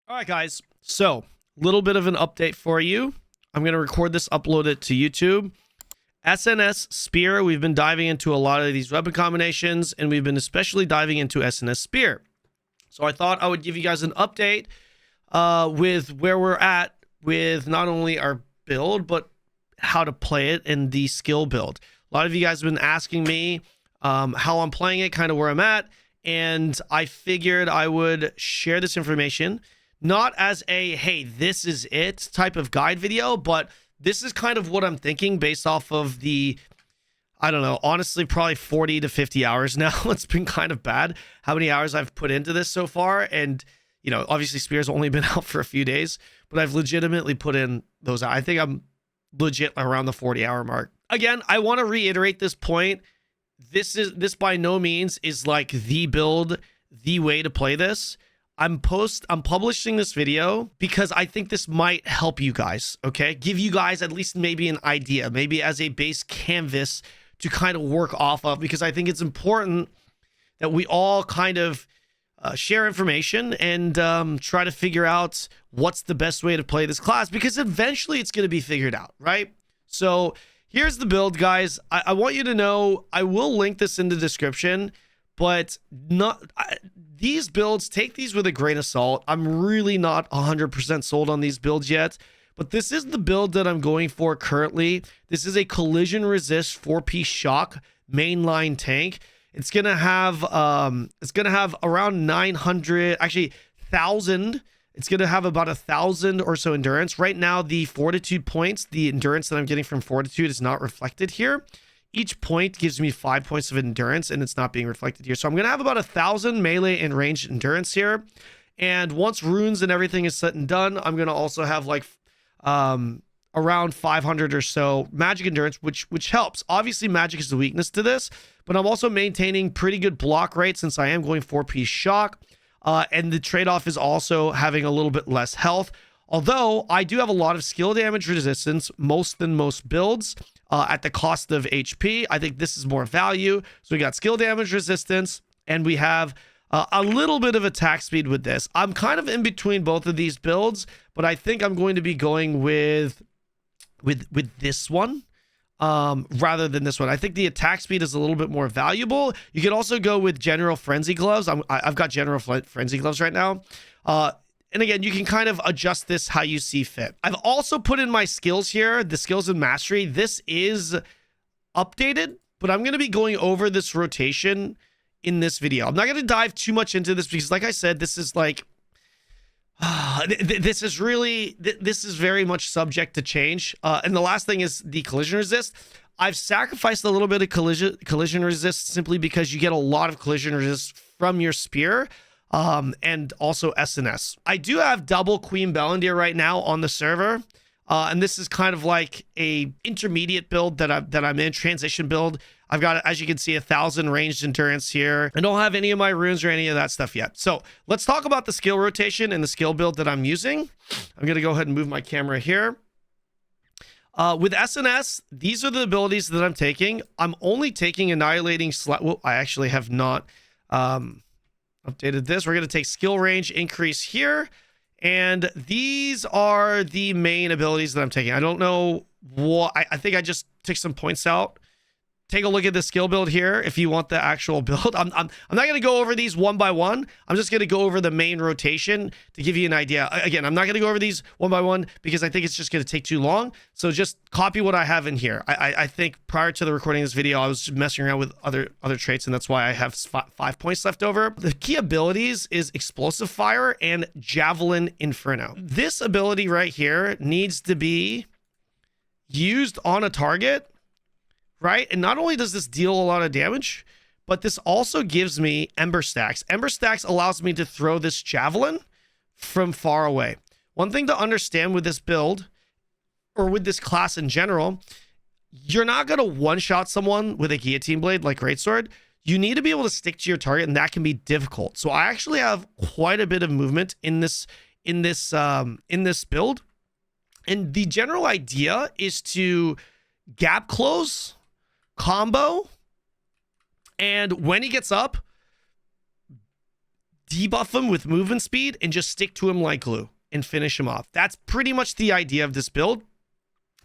All right, guys. So, a little bit of an update for you. I'm going to record this, upload it to YouTube. SNS Spear, we've been diving into a lot of these weapon combinations, and we've been especially diving into SNS Spear. So I thought I would give you guys an update with where we're at with not only our build, but how to play it and the skill build. A lot of you guys have been asking me how I'm playing it, kind of where I'm at, and I figured I would share this information, not as a, hey, this is it type of guide video, but this is kind of what I'm thinking based off of the, I don't know, honestly, probably 40 to 50 hours now. It's been kind of bad how many hours I've put into this so far. And, you know, obviously Spear's only been out for a few days, but I've legitimately put in those. I think I'm legit around the 40-hour mark. Again, I want to reiterate this point. This by no means is like the build, the way to play this. I'm publishing this video because I think this might help you guys, okay? Give you guys at least maybe an idea, maybe as a base canvas to kind of work off of, because I think it's important that we all kind of share information and try to figure out what's the best way to play this class, because eventually it's going to be figured out, right? So here's the build, guys. I want you to know, I will link this in the description, but these builds, take these with a grain of salt. I'm really not 100% sold on these builds yet, but this is the build that I'm going for currently. This is a collision resist 4-piece shock mainline tank. It's gonna have around 900, actually 1,000. It's gonna have about 1,000 or so endurance. Right now, the fortitude points, the endurance that I'm getting from fortitude is not reflected here. Each point gives me 5 points of endurance, and it's not being reflected here. So I'm going to have about 1,000 melee and ranged endurance here. And once runes and everything is said and done, I'm going to also have like around 500 or so magic endurance, which helps. Obviously, magic is the weakness to this, but I'm also maintaining pretty good block rate since I am going 4-piece shock. And the trade-off is also having a little bit less health. Although I do have a lot of skill damage resistance, most builds. At the cost of HP. I think this is more value. So we got skill damage resistance, and we have a little bit of attack speed with this. I'm kind of in between both of these builds, but I think I'm going to be going with this one rather than this one. I think the attack speed is a little bit more valuable. You could also go with General Frenzy Gloves. I've got General Frenzy Gloves right now. And again, you can kind of adjust this how you see fit. I've also put in my skills here, the skills and mastery. This is updated, but I'm going to be going over this rotation in this video. I'm not going to dive too much into this because, like I said, this is like, this is very much subject to change. And the last thing is the collision resist. I've sacrificed a little bit of collision resist simply because you get a lot of collision resist from your spear. And also SNS. I do have double Queen Bellendir right now on the server. And this is kind of like a intermediate build that I'm in, transition build. I've got, as you can see, 1,000 ranged endurance here. I don't have any of my runes or any of that stuff yet. So let's talk about the skill rotation and the skill build that I'm using. I'm going to go ahead and move my camera here. With SNS, these are the abilities that I'm taking. I'm only taking Annihilating Slash. Well, I actually have not, updated this. We're going to take skill range increase here, and these are the main abilities that I'm taking. I don't know what I think I just took some points out. Take a look at the skill build here if you want the actual build. I'm not going to go over these one by one. I'm just going to go over the main rotation to give you an idea. Again, I'm not going to go over these one by one because I think it's just going to take too long. So just copy what I have in here. I think prior to the recording of this video, I was just messing around with other traits, and that's why I have 5 points left over. The key abilities is Explosive Fire and Javelin Inferno. This ability right here needs to be used on a target, right? And not only does this deal a lot of damage, but this also gives me Ember Stacks. Ember Stacks allows me to throw this javelin from far away. One thing to understand with this build, or with this class in general, you're not going to one-shot someone with a guillotine blade like Greatsword. You need to be able to stick to your target, and that can be difficult. So I actually have quite a bit of movement in this build. And the general idea is to gap close, combo, and when he gets up, debuff him with movement speed and just stick to him like glue and finish him off. That's pretty much the idea of this build.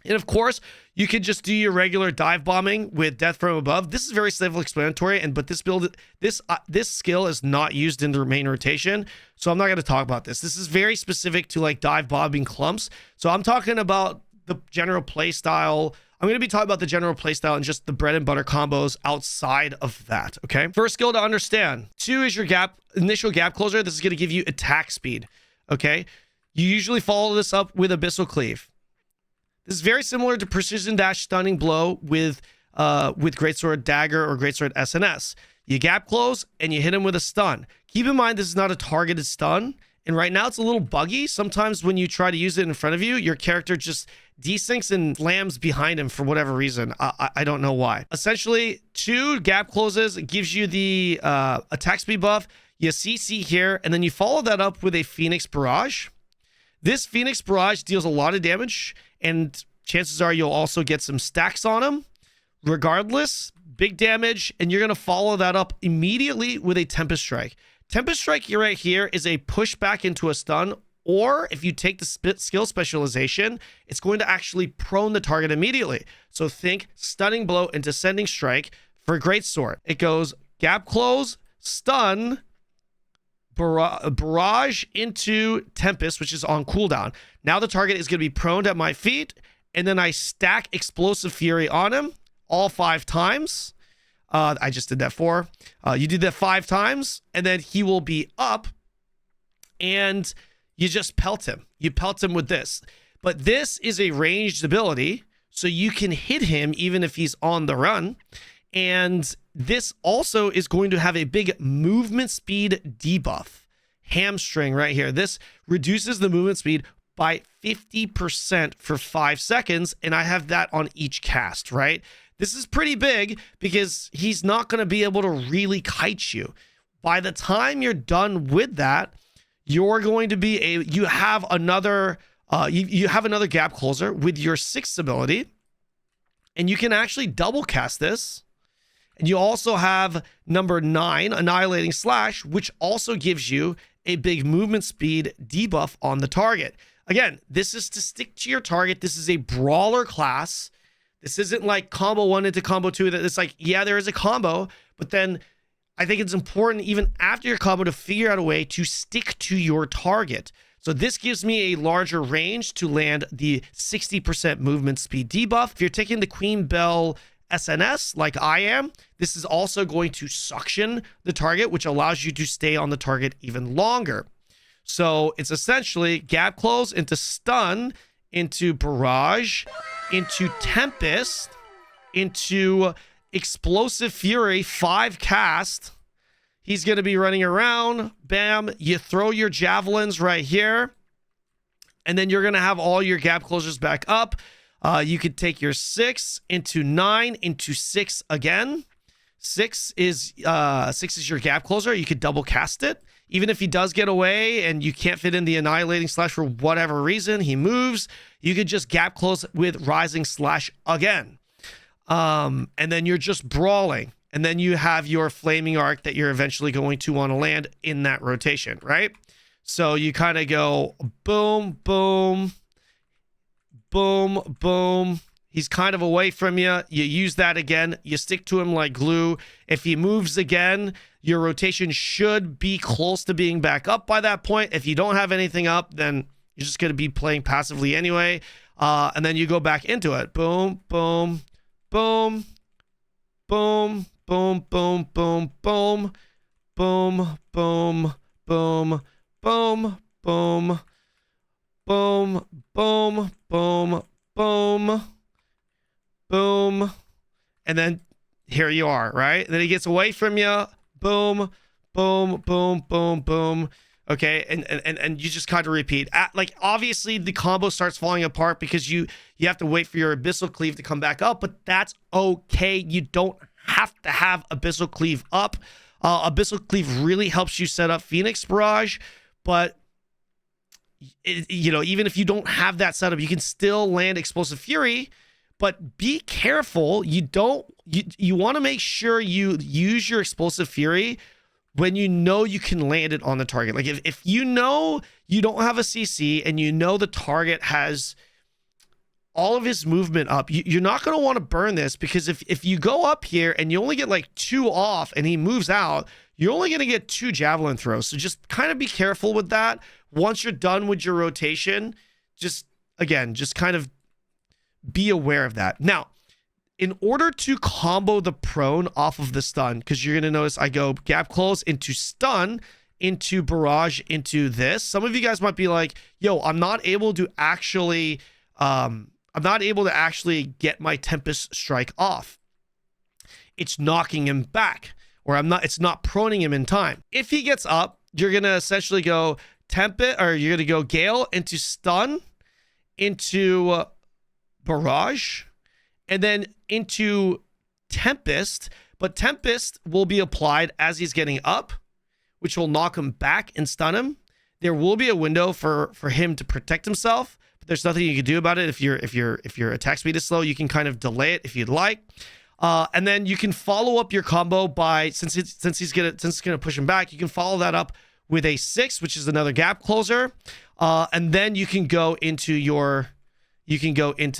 And of course, you could just do your regular dive bombing with death from above. This is very self-explanatory, but this build, this skill is not used in the main rotation, so I'm not going to talk about this. This is very specific to like dive bombing clumps. So I'm talking about the general play style. I'm going to be talking about the general play style and just the bread and butter combos outside of that. Okay. First skill to understand: 2 is your initial gap closer. This is going to give you attack speed. Okay. You usually follow this up with abyssal cleave. This is very similar to precision dash stunning blow with greatsword dagger or greatsword SNS. You gap close and you hit him with a stun. Keep in mind, this is not a targeted stun. And right now it's a little buggy. Sometimes when you try to use it in front of you, your character just desyncs and slams behind him for whatever reason. I don't know why. Essentially, 2 gap closes. It gives you the attack speed buff. You CC here, and then you follow that up with a Phoenix Barrage. This Phoenix Barrage deals a lot of damage, and chances are you'll also get some stacks on him. Regardless, big damage, and you're going to follow that up immediately with a Tempest Strike. Tempest Strike right here is a pushback into a stun, or if you take the skill specialization, it's going to actually prone the target immediately. So think Stunning Blow and Descending Strike for Greatsword. It goes gap close, stun, barrage into Tempest, which is on cooldown. Now the target is going to be prone at my feet, and then I stack Explosive Fury on him all 5 times. I just did that 4. You did that 5 times, and then he will be up, and you just pelt him. You pelt him with this. But this is a ranged ability, so you can hit him even if he's on the run. And this also is going to have a big movement speed debuff. Hamstring right here. This reduces the movement speed by 50% for 5 seconds, and I have that on each cast, right? This is pretty big because he's not going to be able to really kite you. By the time you're done with that, you're going to be you have another gap closer with your 6th ability, and you can actually double cast this. And you also have number 9, Annihilating Slash, which also gives you a big movement speed debuff on the target. Again, this is to stick to your target. This is a brawler class. This isn't like combo 1 into combo 2. That it's like, yeah, there is a combo, but then I think it's important even after your combo to figure out a way to stick to your target. So this gives me a larger range to land the 60% movement speed debuff. If you're taking the Queen Bell SNS like I am, this is also going to suction the target, which allows you to stay on the target even longer. So it's essentially gap close into stun, into barrage, into Tempest, into Explosive Fury, 5 cast. He's going to be running around. Bam. You throw your javelins right here. And then you're going to have all your gap closures back up. You could take your 6 into 9 into 6 again. 6 is your gap closer. You could double cast it. Even if he does get away and you can't fit in the Annihilating Slash for whatever reason, he moves, you could just gap close with Rising Slash again. And then you're just brawling. And then you have your Flaming Arc that you're eventually going to want to land in that rotation, right? So you kind of go boom, boom, boom, boom. He's kind of away from you. You use that again. You stick to him like glue. If he moves again, your rotation should be close to being back up by that point. If you don't have anything up, then you're just going to be playing passively anyway. And then you go back into it. Boom, boom, boom, boom, boom, boom, boom, boom, boom, boom, boom, boom, boom, boom, boom, boom, boom, boom, and then here you are, right? And then he gets away from you. Boom, boom, boom, boom, boom. Okay, and you just kind of repeat. Like obviously the combo starts falling apart because you have to wait for your Abyssal Cleave to come back up, but that's okay. You don't have to have Abyssal Cleave up. Abyssal Cleave really helps you set up Phoenix Barrage, but even if you don't have that setup, you can still land Explosive Fury. But be careful. You want to make sure you use your Explosive Fury when you know you can land it on the target. Like if you know you don't have a CC and you know the target has all of his movement up, you're not going to want to burn this, because if you go up here and you only get like 2 off and he moves out, you're only going to get 2 javelin throws. So just kind of be careful with that. Once you're done with your rotation, just kind of be aware of that. Now, in order to combo the prone off of the stun, because you're going to notice I go gap close into stun, into barrage, into this. Some of you guys might be like, yo, I'm not able to actually get my Tempest Strike off. It's knocking him back, or it's not proning him in time. If he gets up, you're going to essentially go Tempest, or you're going to go Gale into stun, into barrage, and then into Tempest. But Tempest will be applied as he's getting up, which will knock him back and stun him. There will be a window for him to protect himself, but there's nothing you can do about it. If your attack speed is slow, you can kind of delay it if you'd like. And then you can follow up your combo by, since it's gonna push him back, you can follow that up with a 6, which is another gap closer. And then you can go into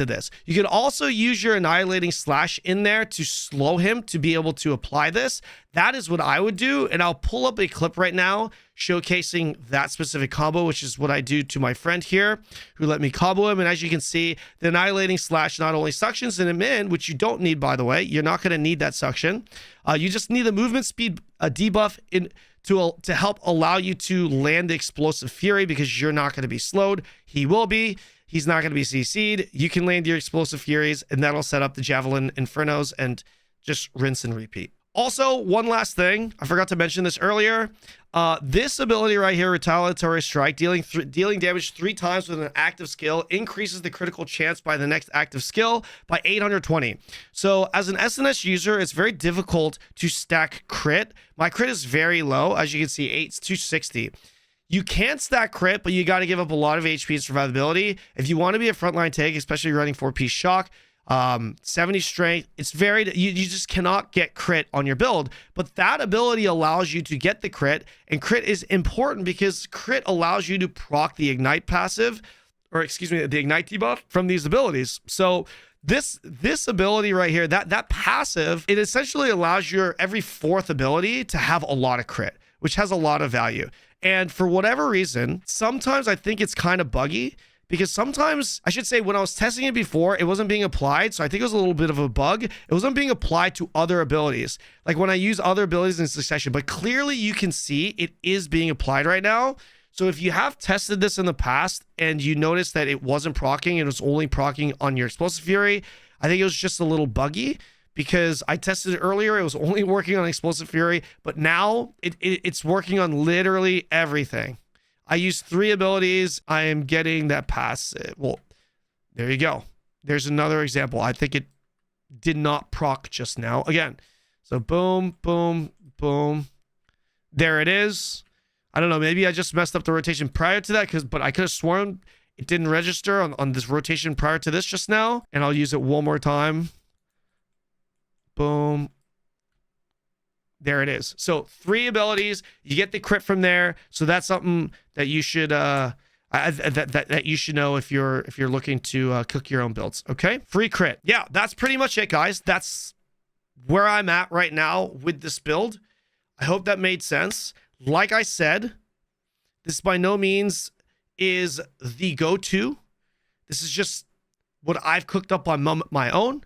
this. You can also use your Annihilating Slash in there to slow him to be able to apply this. That is what I would do. And I'll pull up a clip right now showcasing that specific combo, which is what I do to my friend here who let me combo him. And as you can see, the Annihilating Slash not only suctions him in, which you don't need, by the way. You're not going to need that suction. You just need the movement speed debuff to help allow you to land the Explosive Fury, because you're not going to be slowed. He will be. He's not going to be CC'd. You can land your Explosive Furies, and that'll set up the Javelin Infernos, and just rinse and repeat. Also, one last thing. I forgot to mention this earlier. This ability right here, Retaliatory Strike, dealing damage 3 times with an active skill, increases the critical chance by the next active skill by 820. So as an SNS user, it's very difficult to stack crit. My crit is very low. As you can see, 260. You can stack crit, but you got to give up a lot of HP and survivability. If you want to be a frontline tank, especially running 4-piece shock, 70 strength, it's you just cannot get crit on your build. But that ability allows you to get the crit, and crit is important because crit allows you to proc the ignite passive, or excuse me, the ignite debuff from these abilities. So this ability right here, that passive, it essentially allows your every 4th ability to have a lot of crit, which has a lot of value. And for whatever reason, sometimes I think it's kind of buggy, because sometimes, I should say, when I was testing it before, it wasn't being applied. So I think it was a little bit of a bug. It wasn't being applied to other abilities, like when I use other abilities in succession. But clearly you can see it is being applied right now. So if you have tested this in the past and you notice that it wasn't proccing, it was only proccing on your Explosive Fury, I think it was just a little buggy, because I tested it earlier. It was only working on Explosive Fury, but now it's working on literally everything. I used 3 abilities. I am getting that passive. Well, there you go. There's another example. I think it did not proc just now. Again, so boom, boom, boom. There it is. I don't know. Maybe I just messed up the rotation prior to that, but I could have sworn it didn't register on this rotation prior to this just now. And I'll use it one more time. Boom. There it is. So 3 abilities, you get the crit from there. So that's something that you should that you should know if you're looking to cook your own builds. Okay, free crit. Yeah, that's pretty much it, guys. That's where I'm at right now with this build. I hope that made sense. Like I said, this by no means is the go-to. This is just what I've cooked up on my own.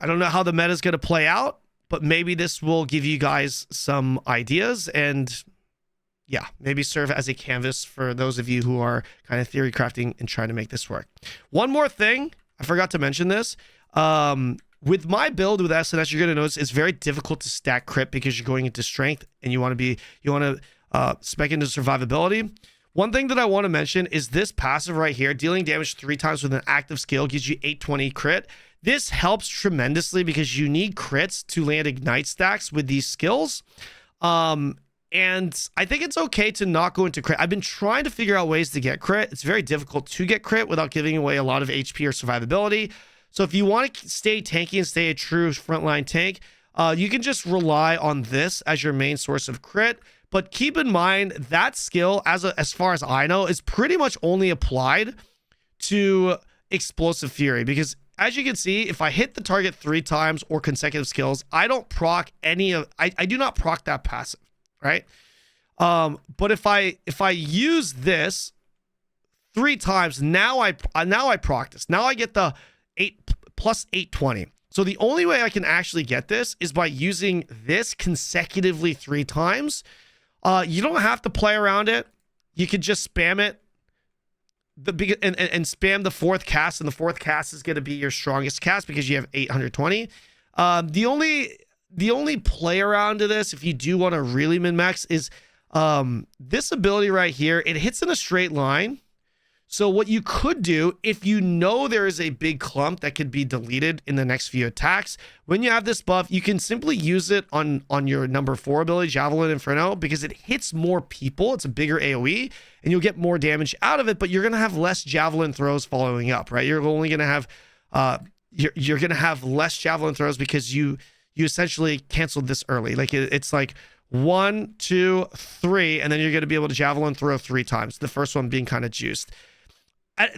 I don't know how the meta is going to play out, but maybe this will give you guys some ideas, and yeah, maybe serve as a canvas for those of you who are kind of theory crafting and trying to make this work. One more thing, I forgot to mention this. With my build with SNS, you're going to notice it's very difficult to stack crit because you're going into strength and you want to spec into survivability. One thing that I want to mention is this passive right here, dealing damage 3 times with an active skill, gives you 820 crit. This helps tremendously because you need crits to land ignite stacks with these skills. And I think it's okay to not go into crit. I've been trying to figure out ways to get crit. It's very difficult to get crit without giving away a lot of HP or survivability. So if you want to stay tanky and stay a true frontline tank, You can just rely on this as your main source of crit. But keep in mind that skill, as far as I know, is pretty much only applied to Explosive Fury, because as you can see, if I hit the target 3 times or consecutive skills, I don't proc any of, I do not proc that passive, right? But if I use this 3 times, now I proc this. Now I get the 8 plus 820. So the only way I can actually get this is by using this consecutively 3 times. You don't have to play around it. You could just spam it. And spam the 4th cast, and the 4th cast is going to be your strongest cast because you have 820. The only play around to this, if you do want to really min-max, is this ability right here. It hits in a straight line. So what you could do, if you know there is a big clump that could be deleted in the next few attacks, when you have this buff, you can simply use it on your number 4 ability, Javelin Inferno, because it hits more people. It's a bigger AoE, and you'll get more damage out of it, but you're going to have less Javelin throws following up, right? You're only going to have, you're going to have less Javelin throws because you essentially canceled this early. Like it's like 1, 2, 3, and then you're going to be able to Javelin throw 3 times. The first one being kind of juiced.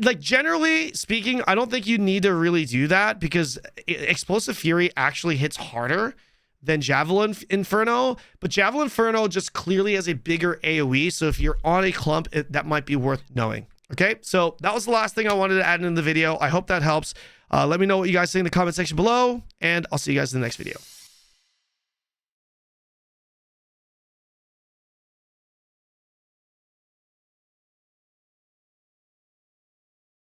Like, generally speaking, I don't think you need to really do that because Explosive Fury actually hits harder than Javelin Inferno, but Javelin Inferno just clearly has a bigger AoE, so if you're on a clump, that might be worth knowing. Okay, so that was the last thing I wanted to add in the video. I hope that helps. Let me know what you guys think in the comment section below, and I'll see you guys in the next video.